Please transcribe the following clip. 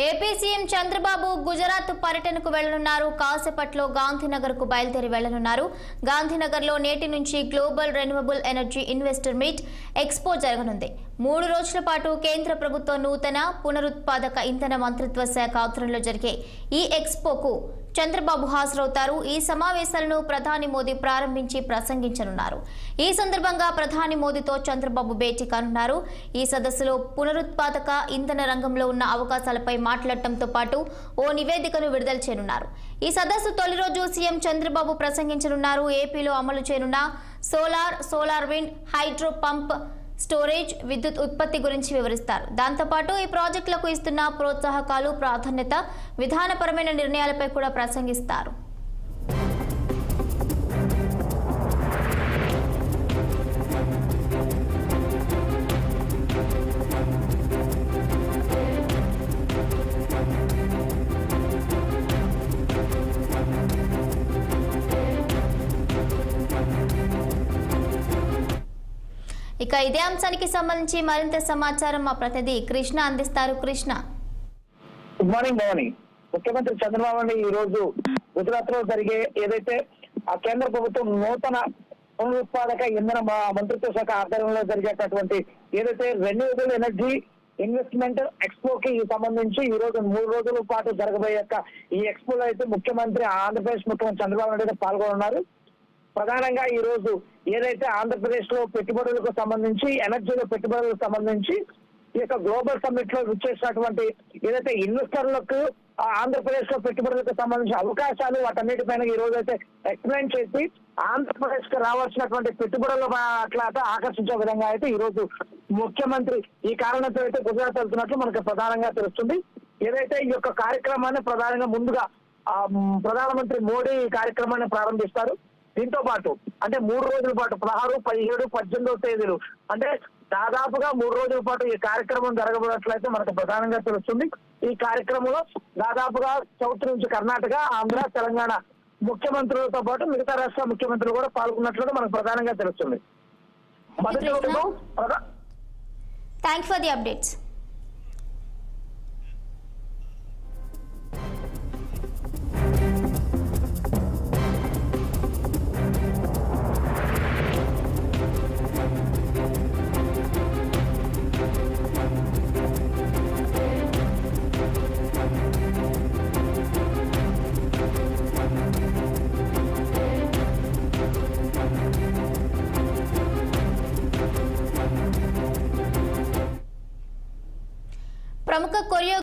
AP CM Chandrababu Gujarat పర్యటనకు వెళ్లనున్నారు. కాసేపట్లో గాంధీనగర్ కు బయలుదేరి వెళ్లనున్నారు. గాంధీనగర్ లో నేటి నుంచి global renewable energy investor meet expo జరగనుంది. 3 రోజుల పాటు కేంద్ర ప్రభుత్వ నూతన పునరుత్పాదక ఇంధన మంత్రిత్వ శాఖ ఆధ్వర్యంలో జరిగే ఈ ఎక్స్పోకు చంద్రబాబు హాజరవుతారు. ఈ సమావేశాలను ప్రధాని మోదీ ప్రారంభించి ప్రసంగించనున్నారు. ఈ సందర్భంగా ప్రధాని మోదీతో చంద్రబాబు భేటీ కానున్నారు. ఈ సదస్సులో పునరుత్పాదక ఇంధన రంగంలో ఉన్న అవకాశాలపై మాట్లాడటంతో పాటు ఓ నివేదికను విడుదల చేయనున్నారు. ఈ సదస్సు తొలి రోజు సీఎం చంద్రబాబు ప్రసంగించనున్నారు. ఏపీలో అమలు చేయనున్న solar wind, hydro pump storage, విద్యుత్ ఉత్పత్తి గురించి వివరిస్తారు. దాంతోపాటు ఈ ప్రాజెక్టులకు ఇస్తున్న ప్రోత్సాహకాలు, ప్రాధాన్యత, విధానపరమైన నిర్ణయాలపై కూడా ప్రసంగిస్తారు. ఇక ఇదే అంశానికి సంబంధించి మరింత సమాచారం మా ప్రతినిధి కృష్ణ అందిస్తారు. Krishna, good morning Bhavani. ముఖ్యమంత్రి చంద్రబాబు ఈ రోజు గుజరాత్ లో జరిగే ఏదైతే ఆ కేంద్ర ప్రభుత్వం నూతన పునరుత్పాదక ఇంధన మంత్రిత్వ శాఖ ఆధ్వర్యంలో జరిగేటటువంటి ఏదైతే రెన్యూవబుల్ ఎనర్జీ ఇన్వెస్ట్మెంట్ ఎక్స్పోకి సంబంధించి ఈ రోజు 3 రోజుల పాటు జరగబోయే ఈ ఎక్స్పోలో అయితే ముఖ్యమంత్రి ఆంధ్రప్రదేశ్ ముఖ్యమంత్రి చంద్రబాబు నాయుడు పాల్గొన్నారు. ప్రధానంగా ఈ రోజు ఏదైతే ఆంధ్రప్రదేశ్ లో పెట్టుబడులకు సంబంధించి, ఎనర్జీలో పెట్టుబడులకు సంబంధించి ఈ యొక్క గ్లోబల్ సమ్మిట్ లో విచ్చేసినటువంటి ఏదైతే ఇన్వెస్టర్లకు ఆంధ్రప్రదేశ్ లో పెట్టుబడులకు సంబంధించిన అవకాశాలు వాటన్నిటిపైన ఈ రోజు అయితే ఎక్స్ప్లెయిన్ చేసి ఆంధ్రప్రదేశ్ కు రావాల్సినటువంటి పెట్టుబడుల అట్లా ఆకర్షించే విధంగా అయితే ఈ రోజు ముఖ్యమంత్రి ఈ కారణంతో అయితే గుజరాత్ వెళ్తున్నట్లు మనకు ప్రధానంగా తెలుస్తుంది. ఏదైతే ఈ యొక్క కార్యక్రమాన్ని ప్రధానంగా ముందుగా ప్రధానమంత్రి మోడీ ఈ కార్యక్రమాన్ని ప్రారంభిస్తారు. దీంతో పాటు అంటే 3 రోజుల పాటు 16, 17, 18వ తేదీలు అంటే దాదాపుగా 3 రోజుల పాటు ఈ కార్యక్రమం జరగబోయినట్లయితే మనకు ప్రధానంగా తెలుస్తుంది. ఈ కార్యక్రమంలో దాదాపుగా సౌత్ నుంచి కర్ణాటక, ఆంధ్ర, తెలంగాణ ముఖ్యమంత్రులతో పాటు మిగతా రాష్ట్ర ముఖ్యమంత్రులు కూడా పాల్గొన్నట్లుగా మనకు ప్రధానంగా తెలుస్తుంది. మొదటి రోజు థ్యాంక్స్ ఫర్ ది అప్డేట్స్.